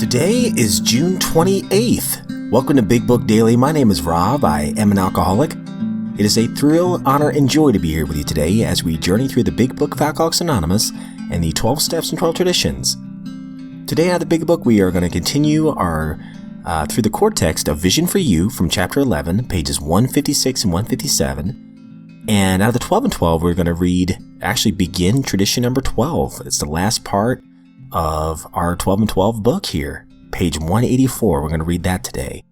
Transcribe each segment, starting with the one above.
Today is June 28th. Welcome to Big Book Daily. My name is Rob. I am an alcoholic. It is a thrill, honor, and joy to be here with you today as we journey through the Big Book of Alcoholics Anonymous and the 12 Steps and 12 Traditions. Today out of the Big Book, we are going to continue our through the core text of Vision for You from Chapter 11, pages 156 and 157. And out of the 12 and 12, we're going to begin tradition number 12. It's the last part of our 12 and 12 book here, page 184. We're going to read that today.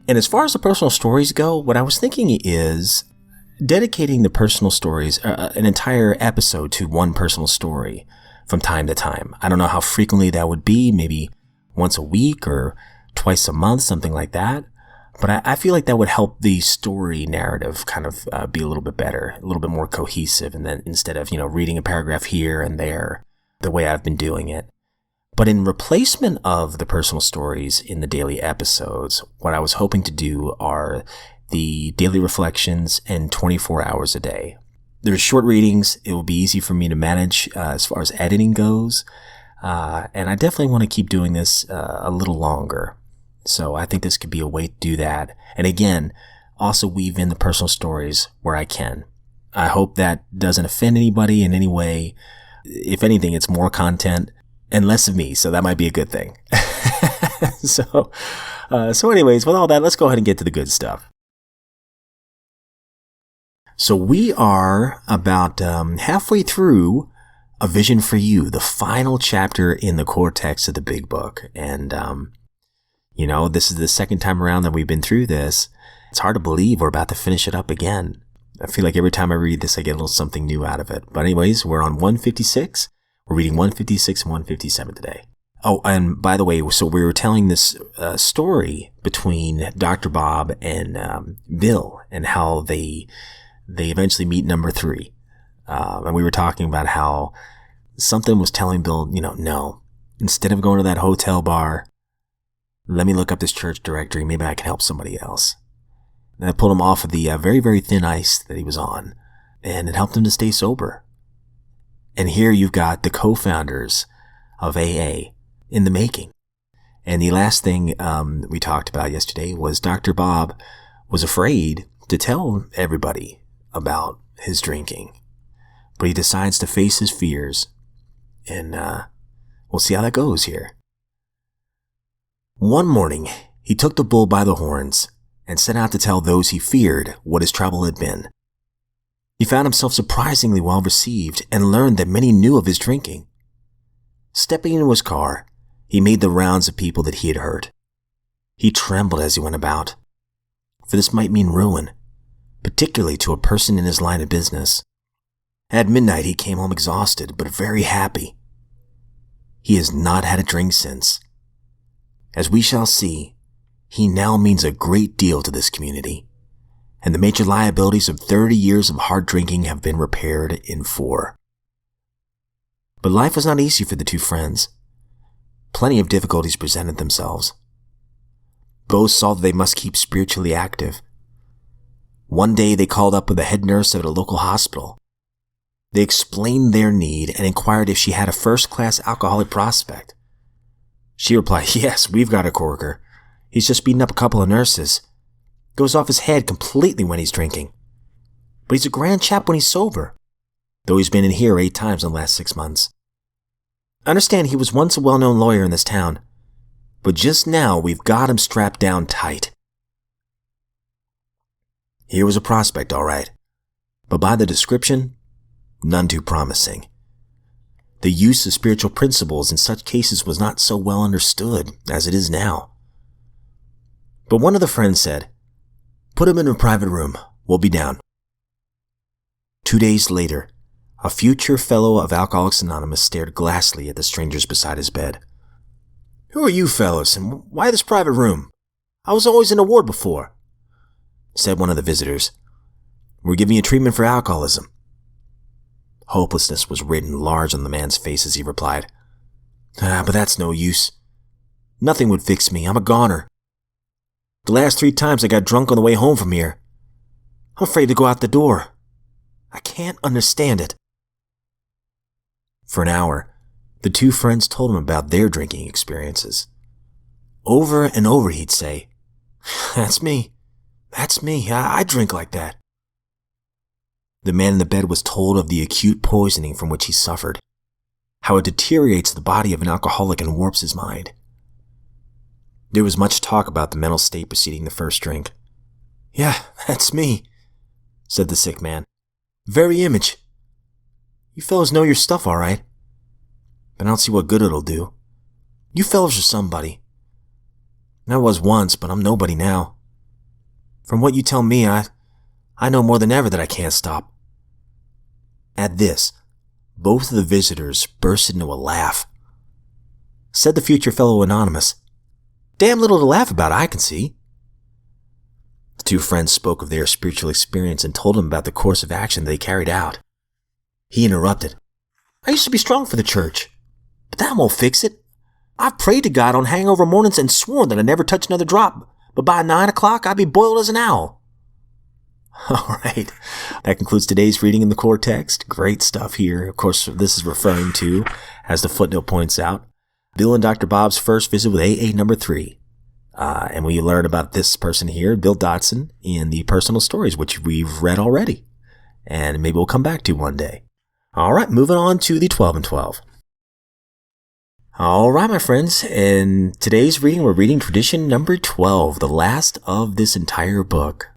And as far as the personal stories go, what I was thinking is dedicating the personal stories, an entire episode to one personal story from time to time. I don't know how frequently that would be, maybe once a week or twice a month, something like that. But I feel like that would help the story narrative kind of be a little bit better, a little bit more cohesive. And then instead of, reading a paragraph here and there, the way I've been doing it. But in replacement of the personal stories in the daily episodes, what I was hoping to do are the daily reflections and 24 hours a day. There's short readings. It will be easy for me to manage as far as editing goes. And I definitely want to keep doing this a little longer. So I think this could be a way to do that. And again, also weave in the personal stories where I can. I hope that doesn't offend anybody in any way. If anything, it's more content and less of me, so that might be a good thing. So anyways, with all that, let's go ahead and get to the good stuff. So we are about halfway through A Vision for You, the final chapter in the core text of the Big Book. And, this is the second time around that we've been through this. It's hard to believe we're about to finish it up again. I feel like every time I read this, I get a little something new out of it. But anyways, we're on 156. We're reading 156 and 157 today. Oh, and by the way, so we were telling this story between Dr. Bob and Bill and how they eventually meet number 3. And we were talking about how something was telling Bill, no, instead of going to that hotel bar, let me look up this church directory. Maybe I can help somebody else. And I pulled him off of the very, very thin ice that he was on, and it helped him to stay sober. And here you've got the co-founders of AA in the making. And the last thing we talked about yesterday was Dr. Bob was afraid to tell everybody about his drinking. But he decides to face his fears, and we'll see how that goes here. One morning, he took the bull by the horns and set out to tell those he feared what his trouble had been. He found himself surprisingly well received and learned that many knew of his drinking. Stepping into his car, he made the rounds of people that he had hurt. He trembled as he went about, for this might mean ruin, particularly to a person in his line of business. At midnight, he came home exhausted, but very happy. He has not had a drink since. As we shall see, he now means a great deal to this community, and the major liabilities of 30 years of hard drinking have been repaired in 4. But life was not easy for the two friends. Plenty of difficulties presented themselves. Both saw that they must keep spiritually active. One day they called up with the head nurse at a local hospital. They explained their need and inquired if she had a first-class alcoholic prospect. She replied, "Yes, we've got a corker. He's just beaten up a couple of nurses. Goes off his head completely when he's drinking. But he's a grand chap when he's sober, though he's been in here 8 times in the last 6 months. Understand he was once a well-known lawyer in this town, but just now we've got him strapped down tight." Here was a prospect, all right, but by the description, none too promising. The use of spiritual principles in such cases was not so well understood as it is now. But one of the friends said, "Put him in a private room. We'll be down." 2 days later, a future fellow of Alcoholics Anonymous stared glassily at the strangers beside his bed. "Who are you fellows, and why this private room? I was always in a ward before," said one of the visitors. "We're giving you treatment for alcoholism." Hopelessness was written large on the man's face as he replied, But that's no use. Nothing would fix me. I'm a goner. The last 3 times I got drunk on the way home from here. I'm afraid to go out the door. I can't understand it." For an hour, the two friends told him about their drinking experiences. Over and over he'd say, "That's me. That's me. I drink like that." The man in the bed was told of the acute poisoning from which he suffered, how it deteriorates the body of an alcoholic and warps his mind. There was much talk about the mental state preceding the first drink. "Yeah, that's me," said the sick man. "Very image. You fellows know your stuff all right, but I don't see what good it'll do. You fellows are somebody. I was once, but I'm nobody now. From what you tell me, I know more than ever that I can't stop." At this, both of the visitors burst into a laugh. Said the future fellow anonymous, "Damn little to laugh about, I can see." The two friends spoke of their spiritual experience and told him about the course of action they carried out. He interrupted. "I used to be strong for the church, but that won't fix it. I've prayed to God on hangover mornings and sworn that I'd never touch another drop, but by 9 o'clock I'd be boiled as an owl." All right, that concludes today's reading in the core text. Great stuff here. Of course, this is referring to, as the footnote points out, Bill and Dr. Bob's first visit with AA number 3. And we learn about this person here, Bill Dotson, in the personal stories, which we've read already. And maybe we'll come back to one day. All right, moving on to the 12 and 12. All right, my friends, in today's reading, we're reading tradition number 12, the last of this entire book.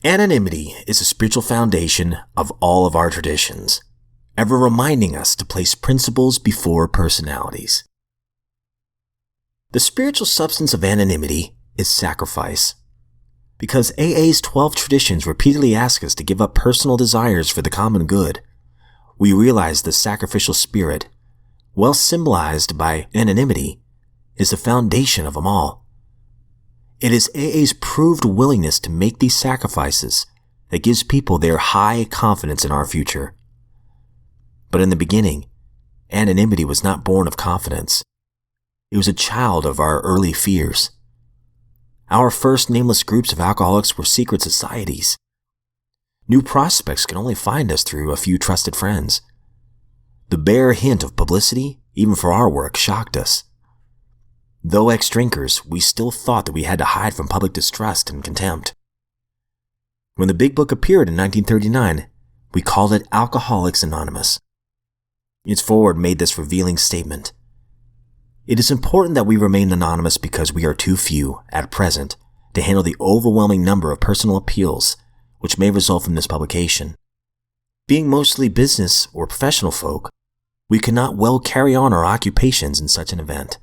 Anonymity is a spiritual foundation of all of our traditions, ever reminding us to place principles before personalities. The spiritual substance of anonymity is sacrifice. Because AA's 12 traditions repeatedly ask us to give up personal desires for the common good, we realize the sacrificial spirit, well symbolized by anonymity, is the foundation of them all. It is AA's proved willingness to make these sacrifices that gives people their high confidence in our future. But in the beginning, anonymity was not born of confidence. It was a child of our early fears. Our first nameless groups of alcoholics were secret societies. New prospects could only find us through a few trusted friends. The bare hint of publicity, even for our work, shocked us. Though ex-drinkers, we still thought that we had to hide from public distrust and contempt. When the Big Book appeared in 1939, we called it Alcoholics Anonymous. Its foreword made this revealing statement. It is important that we remain anonymous because we are too few, at present, to handle the overwhelming number of personal appeals which may result from this publication. Being mostly business or professional folk, we cannot well carry on our occupations in such an event.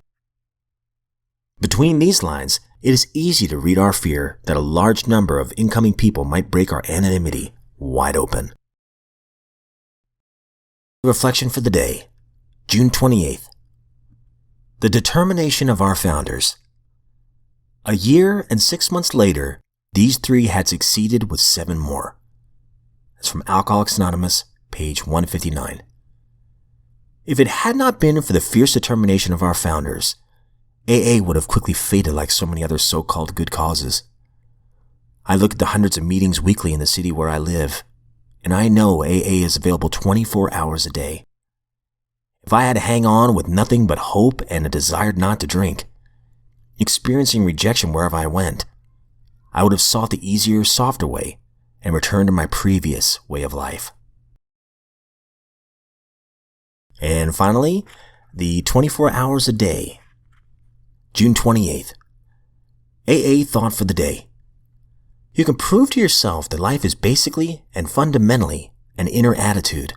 Between these lines, it is easy to read our fear that a large number of incoming people might break our anonymity wide open. Reflection for the day, June 28th. The determination of our founders. A year and 6 months later, these 3 had succeeded with 7 more. That's from Alcoholics Anonymous, page 159. If it had not been for the fierce determination of our founders, AA would have quickly faded like so many other so-called good causes. I look at the hundreds of meetings weekly in the city where I live, and I know AA is available 24 hours a day. If I had to hang on with nothing but hope and a desire not to drink, experiencing rejection wherever I went, I would have sought the easier, softer way and returned to my previous way of life. And finally, the 24 hours a day, June 28th. AA thought for the day. You can prove to yourself that life is basically and fundamentally an inner attitude.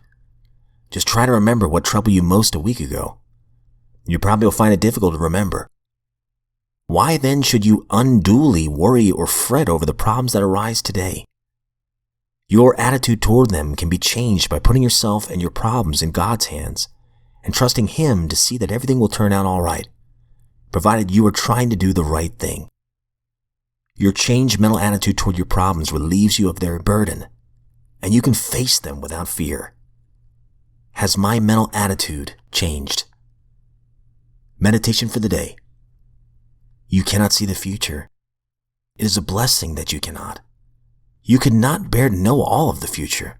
Just try to remember what troubled you most a week ago. You probably will find it difficult to remember. Why then should you unduly worry or fret over the problems that arise today? Your attitude toward them can be changed by putting yourself and your problems in God's hands and trusting Him to see that everything will turn out all right, provided you are trying to do the right thing. Your changed mental attitude toward your problems relieves you of their burden, and you can face them without fear. Has my mental attitude changed? Meditation for the day. You cannot see the future. It is a blessing that you cannot. You cannot bear to know all of the future.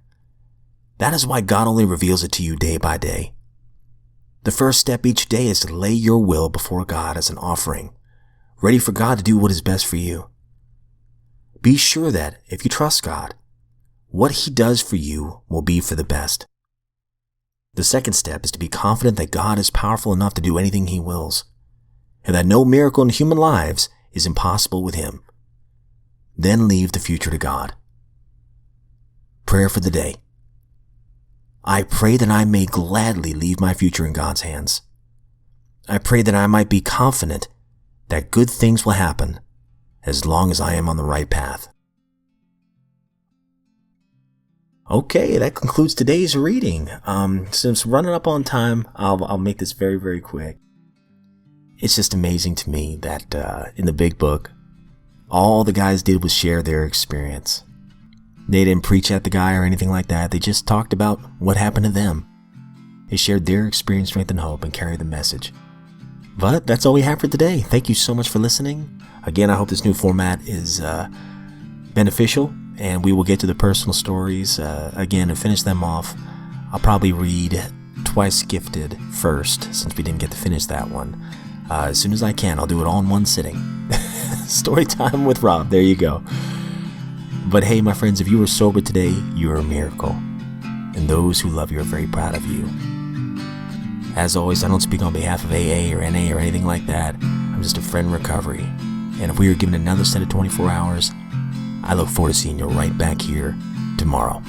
That is why God only reveals it to you day by day. The first step each day is to lay your will before God as an offering, ready for God to do what is best for you. Be sure that if you trust God, what He does for you will be for the best. The second step is to be confident that God is powerful enough to do anything He wills, and that no miracle in human lives is impossible with Him. Then leave the future to God. Prayer for the day. I pray that I may gladly leave my future in God's hands. I pray that I might be confident that good things will happen as long as I am on the right path. Okay, that concludes today's reading. Since running up on time, I'll make this very, very quick. It's just amazing to me that in the big book, all the guys did was share their experience. They didn't preach at the guy or anything like that. They just talked about what happened to them. They shared their experience, strength, and hope and carried the message. But that's all we have for today. Thank you so much for listening. Again, I hope this new format is beneficial, and we will get to the personal stories again and finish them off. I'll probably read Twice Gifted first, since we didn't get to finish that one. As soon as I can, I'll do it all in one sitting. Story time with Rob. There you go. But hey, my friends, if you were sober today, you're a miracle. And those who love you are very proud of you. As always, I don't speak on behalf of AA or NA or anything like that. I'm just a friend in recovery. And if we are given another set of 24 hours, I look forward to seeing you right back here tomorrow.